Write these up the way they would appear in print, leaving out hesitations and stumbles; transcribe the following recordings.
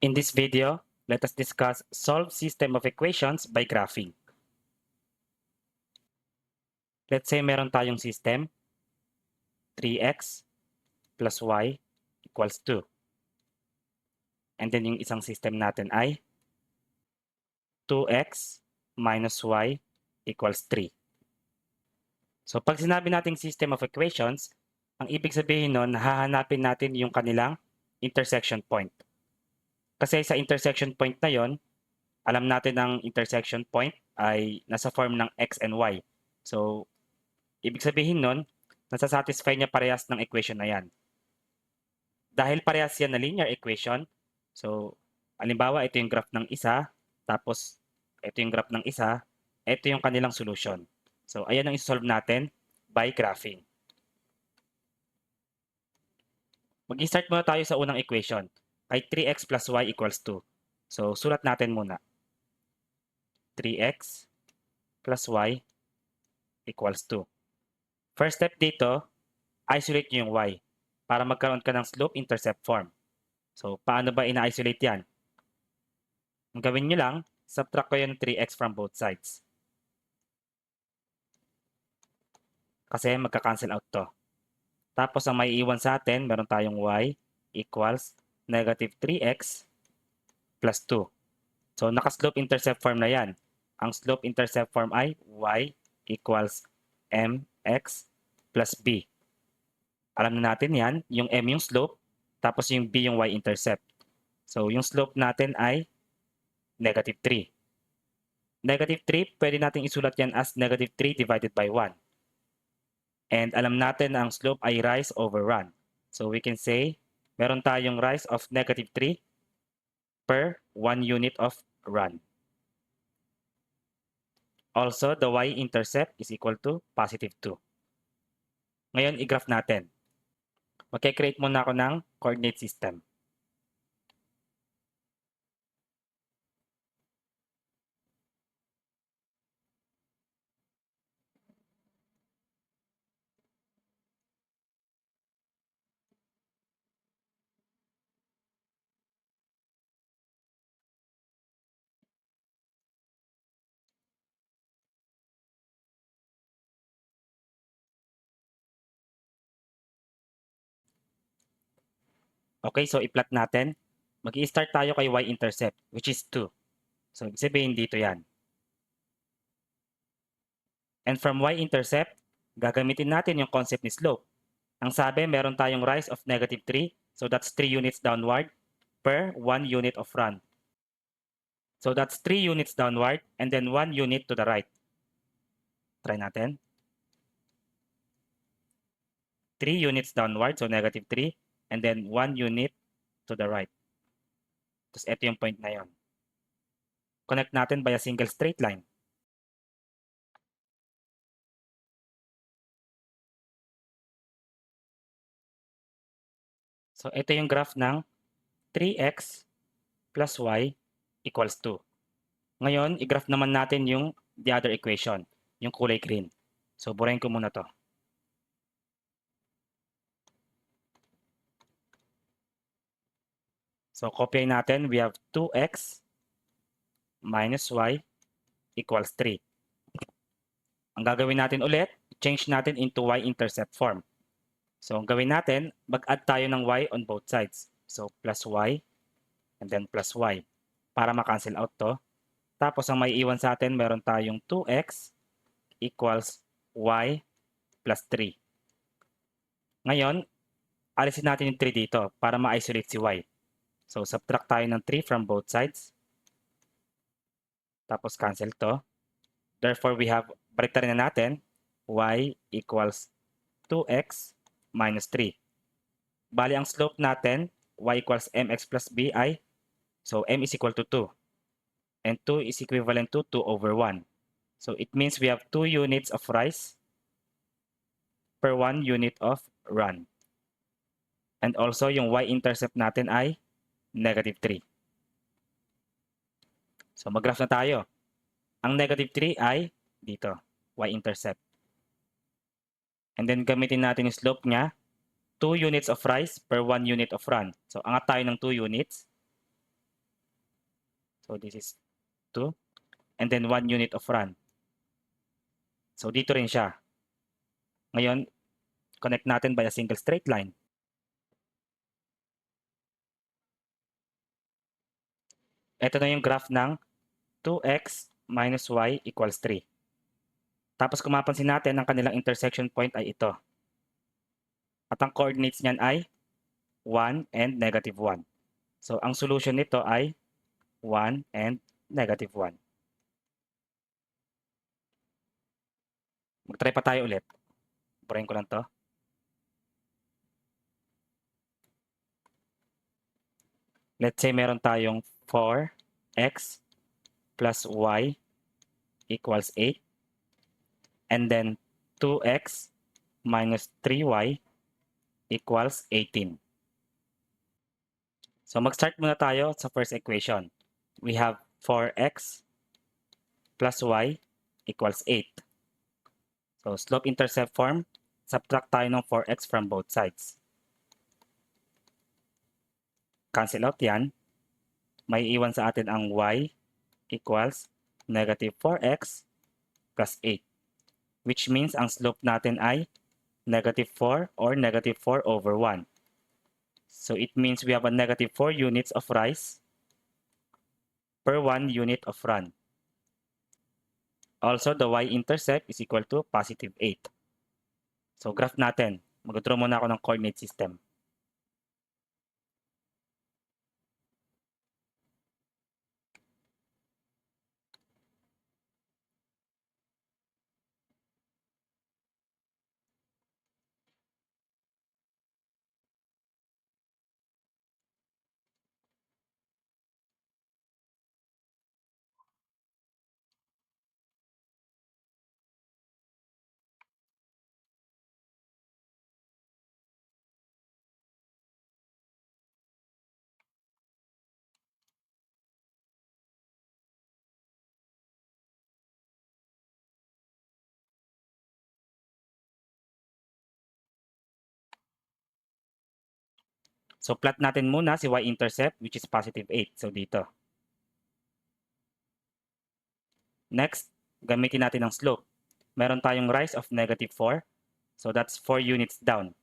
In this video, let us discuss solve system of equations by graphing. Let's say meron tayong system, 3x plus y equals 2. And then yung isang system natin ay 2x minus y equals 3. So pag sinabi nating system of equations, ang ibig sabihin nun, hahanapin natin yung kanilang intersection point. Kasi sa intersection point na yon, alam natin ang intersection point ay nasa form ng x and y. So, ibig sabihin nun, nasasatisfy niya parehas ng equation na yan. Dahil parehas yan na linear equation, so, halimbawa, ito yung graph ng isa, tapos ito yung graph ng isa, ito yung kanilang solution. So, ayan ang isolve natin by graphing. Mag-start muna tayo sa unang equation, kay 3x plus y equals 2. So, sulat natin muna. 3x plus y equals 2. First step dito, isolate nyo yung y para magkaroon ka ng slope-intercept form. So, paano ba ina-isolate yan? Ang gawin nyo lang, subtract ko yung 3x from both sides. Kasi magka-cancel out to. Tapos, ang may iwan sa atin, meron tayong y equals negative 3x plus 2. So, naka-slope-intercept form na yan. Ang slope-intercept form ay y equals mx plus b. Alam na natin yan, yung m yung slope, tapos yung b yung y-intercept. So, yung slope natin ay negative 3. Negative 3, pwede natin isulat yan as negative 3 divided by 1. And alam natin na ang slope ay rise over run. So, we can say, meron tayong rise of negative 3 per 1 unit of run. Also, the y-intercept is equal to positive 2. Ngayon, i-graph natin. Mag-create muna ako ng coordinate system. Okay, so i-plot natin. Mag-i-start tayo kay y-intercept, which is 2. So, ibig sabihin dito yan. And from y-intercept, gagamitin natin yung concept ni slope. Ang sabi, meron tayong rise of negative 3. So, that's 3 units downward per 1 unit of run. So, that's 3 units downward and then 1 unit to the right. Try natin. 3 units downward, so negative 3. And then 1 unit to the right. Tapos, ito yung point na yon. Connect natin by a single straight line. So, ito yung graph ng 3x plus y equals 2. Ngayon, i-graph naman natin yung the other equation, yung kulay green. So, burahin ko muna to. So, copy natin, we have 2x minus y equals 3. Ang gagawin natin ulit, change natin into y-intercept form. So, ang gawin natin, mag-add tayo ng y on both sides. So, plus y and then plus y para ma-cancel out to. Tapos, ang may iwan sa atin, meron tayong 2x equals y plus 3. Ngayon, alisin natin yung 3 dito para ma-isolate si y. So, subtract tayo ng 3 from both sides. Tapos, cancel to. Therefore, we have, balik na natin, y equals 2x minus 3. Bali, ang slope natin, y equals mx plus b ay, so m is equal to 2. And 2 is equivalent to 2 over 1. So, it means we have 2 units of rise per 1 unit of run. And also, yung y-intercept natin ay negative 3. So, mag-graph na tayo. Ang negative 3 ay dito, y-intercept. And then, gamitin natin yung slope niya, 2 units of rise per 1 unit of run. So, angat tayo ng 2 units. So this is 2. And then 1 unit of run. So dito rin siya. Ngayon, connect natin by a single straight line. Ito na yung graph ng 2x minus y equals 3. Tapos kung mapansin natin, ang kanilang intersection point ay ito. At ang coordinates niyan ay 1 and negative 1. So ang solution nito ay 1 and negative 1. Mag-try pa tayo ulit. Burahin ko lang to. Let's say meron tayong 4x plus y equals 8. And then 2x minus 3y equals 18. So mag-start muna tayo sa first equation. We have 4x plus y equals 8. So slope-intercept form, subtract tayo ng 4x from both sides. Cancel out yan. May iwan sa atin ang y equals negative 4x plus 8. Which means ang slope natin ay negative 4 or negative 4 over 1. So it means we have a negative 4 units of rise per 1 unit of run. Also, the y-intercept is equal to positive 8. So graph natin. Mag-draw muna ako ng coordinate system. So plot natin muna si y-intercept which is positive 8. So dito. Next, gamitin natin ang slope. Meron tayong rise of negative 4. So that's 4 units down.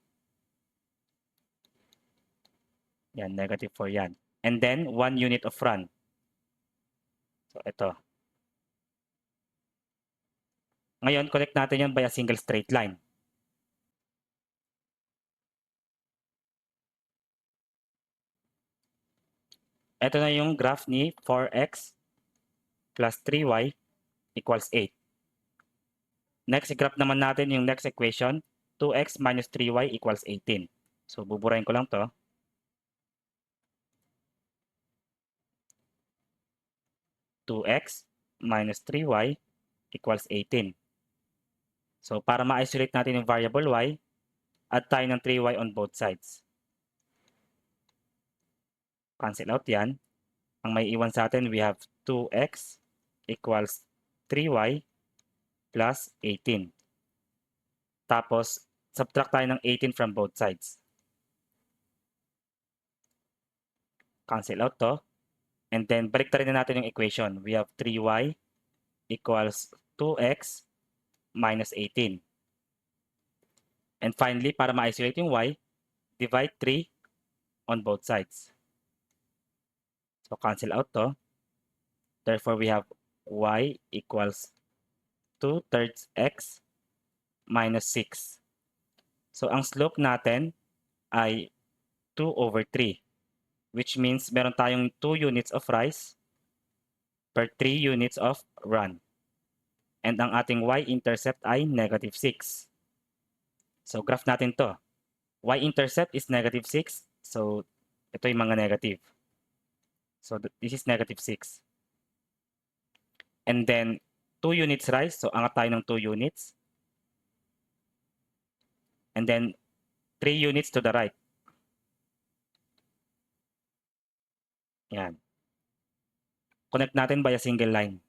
Yan, negative 4 yan. And then 1 unit of run. So ito. Ngayon, connect natin yan by a single straight line. Ito na yung graph ni 4x plus 3y equals 8. Next, i-graph naman natin yung next equation, 2x minus 3y equals 18. So, buburahin ko lang to. (2x minus 3y equals 18. So, para ma-isolate natin yung variable y, add tayo ng 3y on both sides. Cancel out yan. Ang may iwan sa atin, we have 2x equals 3y plus 18. Tapos, subtract tayo ng 18 from both sides. Cancel out to. And then, balik rin na natin yung equation. We have 3y equals 2x minus 18. And finally, para ma-isolate yung y, divide 3 on both sides. So, cancel out to. Therefore, we have y equals 2/3 x minus 6. So, ang slope natin ay 2 over 3. Which means meron tayong 2 units of rise per 3 units of run. And ang ating y-intercept ay negative 6. So, graph natin to. Y-intercept is negative 6. So, ito yung mga negative. So, this is negative 6. And then, 2 units rise. So, angat tayo ng 2 units. And then, 3 units to the right. Yan. Connect natin by a single line.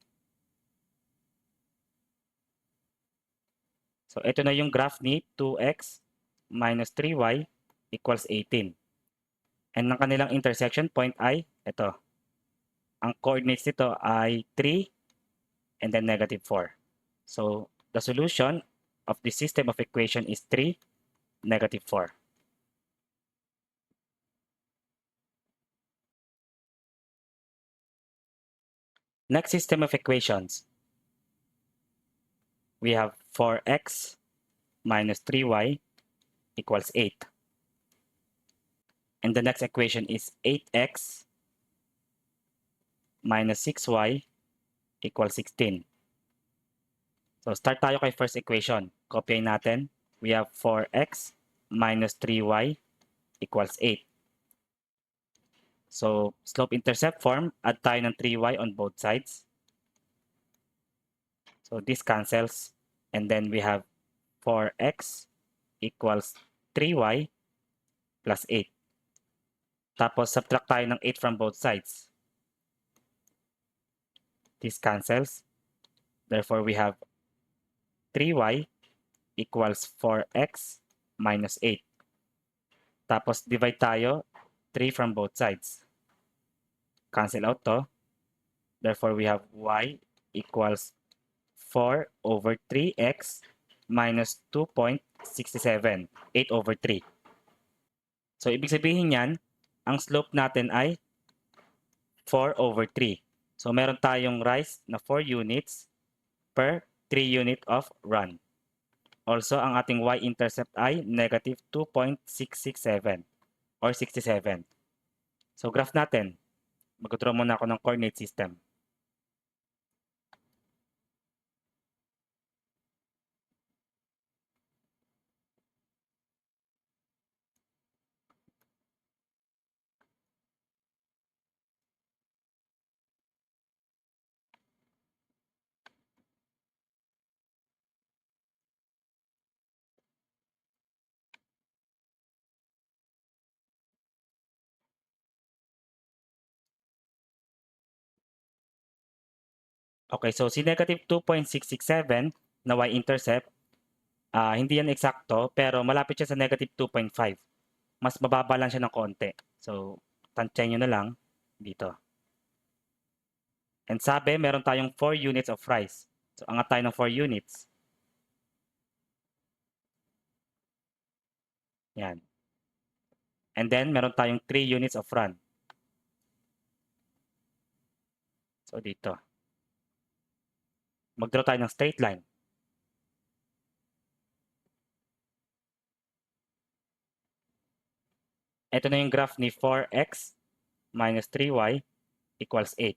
So, ito na yung graph ni 2x minus 3y equals 18. And ang kanilang intersection point ay ito. ang coordinates nito ay 3 and then negative 4. So, the solution of the system of equation is 3, negative 4. Next system of equations. We have 4x minus 3y equals 8. And the next equation is 8x minus 6y equals 16. So start tayo kay first equation. Kopyahin natin. We have 4x minus 3y equals 8. So slope-intercept form, add tayo ng 3y on both sides. So this cancels. And then we have 4x equals 3y plus 8. Tapos subtract tayo ng 8 from both sides. This cancels. Therefore, we have 3y equals 4x minus 8. Tapos divide tayo 3 from both sides. Cancel out to. Therefore, we have y equals 4 over 3x minus 2.67. 8 over 3. So, ibig sabihin yan, ang slope natin ay 4 over 3. So, meron tayong rise na 4 units per 3 unit of run. Also, ang ating y-intercept ay negative 2.667 or 67. So, graph natin. Mag-draw muna ako ng coordinate system. Okay, so si negative 2.667 na y-intercept, hindi yan eksakto, pero malapit siya sa negative 2.5. Mas mababa lang siya ng konti. So, tansyahin nyo na lang dito. And sabi, meron tayong 4 units of rise. So, angat tayo ng 4 units. Yan. And then, meron tayong 3 units of run. So, dito. Mag-draw tayo ng straight line. Ito na yung graph ni 4x minus 3y equals 8.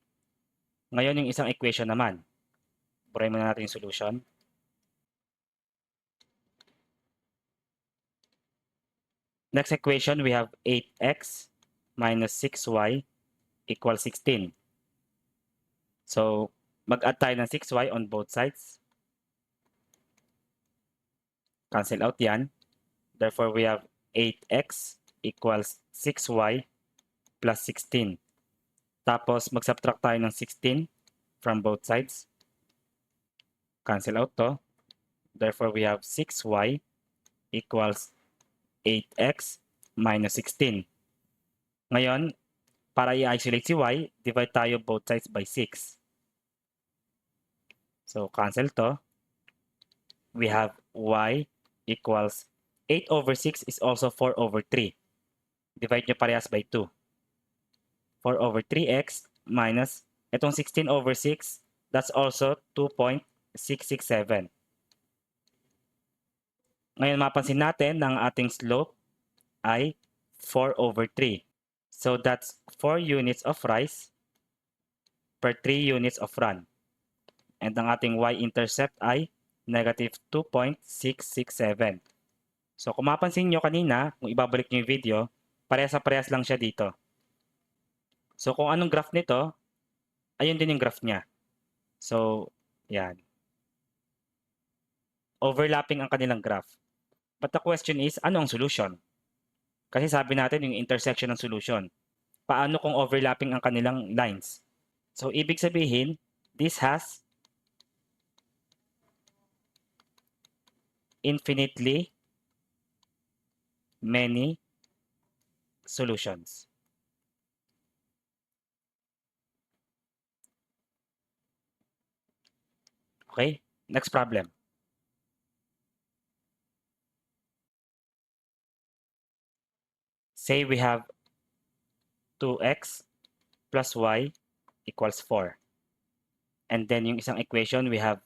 Ngayon, yung isang equation naman. Burahin muna natin yung solution. Next equation, we have 8x minus 6y equals 16. So, mag-add tayo ng 6y on both sides. Cancel out yan. Therefore, we have 8x equals 6y plus 16. Tapos, mag-subtract tayo ng 16 from both sides. Cancel out to. Therefore, we have 6y equals 8x minus 16. Ngayon, para i-isolate si y, divide tayo both sides by 6. So, cancel to. We have y equals 8 over 6 is also 4 over 3. Divide nyo parehas by 2. 4 over 3x minus, itong 16 over 6, that's also 2.667. Ngayon, mapansin natin na ang ating slope ay 4 over 3. So, that's 4 units of rise per 3 units of run. And ang ating y-intercept ay negative 2.667. So, kung mapansin nyo kanina, kung ibabalik nyo yung video, parehas lang siya dito. So, kung anong graph nito, ayun din yung graph niya. So, yan. Overlapping ang kanilang graph. But the question is, ano ang solution? Kasi sabi natin yung intersection ng solution. Paano kung overlapping ang kanilang lines? So, ibig sabihin, this has infinitely many solutions. Okay? Next problem. Say we have 2x plus y equals 4. And then yung isang equation, we have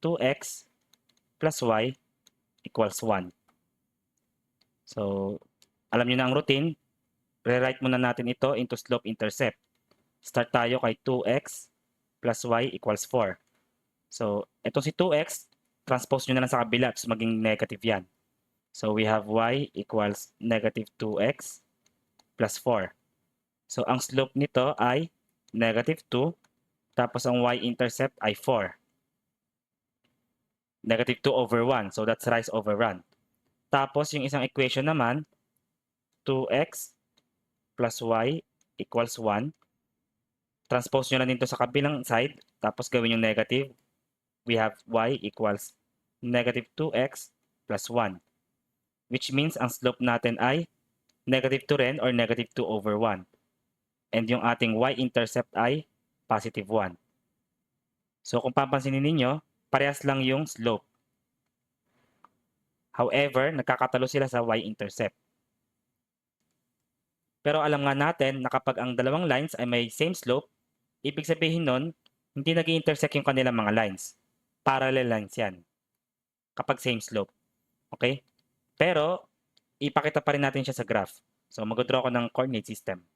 2x plus y equals 1. So, alam nyo na ang routine. Rewrite muna natin ito into slope-intercept. Start tayo kay 2x plus y equals 4. So, itong si 2x, transpose nyo na lang sa kabila, so maging negative yan. So, we have y equals negative 2x plus 4. So, ang slope nito ay negative 2, tapos ang y-intercept ay 4. Negative 2 over 1, so that's rise over run. Tapos, yung isang equation naman, 2x plus y equals 1. Transpose nyo na dito sa kabilang side, tapos gawin yung negative. We have y equals negative 2x plus 1. Which means ang slope natin ay negative 2 rin or negative 2 over 1. And yung ating y-intercept ay positive 1. So kung papansinin ninyo, parehas lang yung slope. However, nagkakatalo sila sa y-intercept. Pero alam nga natin na kapag ang dalawang lines ay may same slope, ibig sabihin nun, hindi nag-intersect yung kanilang mga lines. Parallel lines yan. Kapag same slope. Okay? Pero, ipakita pa rin natin siya sa graph. So, mag-draw ko ng coordinate system.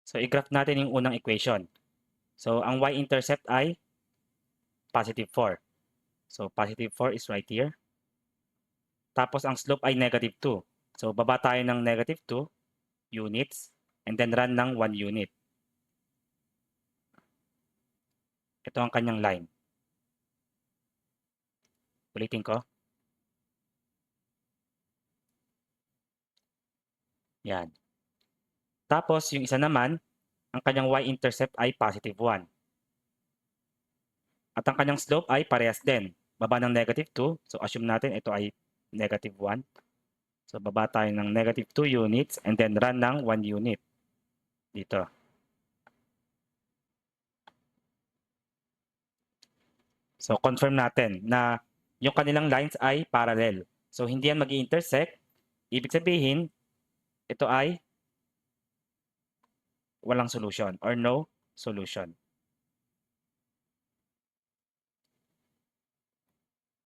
So, i-graph natin yung unang equation. So, ang y-intercept ay positive 4. So, positive 4 is right here. Tapos, ang slope ay negative 2. So, baba tayo ng negative 2 units and then run ng 1 unit. Ito ang kanyang line. Ulitin ko. Yan. Tapos, yung isa naman, ang kanyang y-intercept ay positive 1. At ang kanyang slope ay parehas din. Baba ng negative 2. So, assume natin ito ay negative 1. So, baba tayo ng negative 2 units and then run ng 1 unit. Dito. So, confirm natin na yung kanilang lines ay parallel. So, hindi yan mag-intersect. Ibig sabihin, ito ay walang solution or no solution.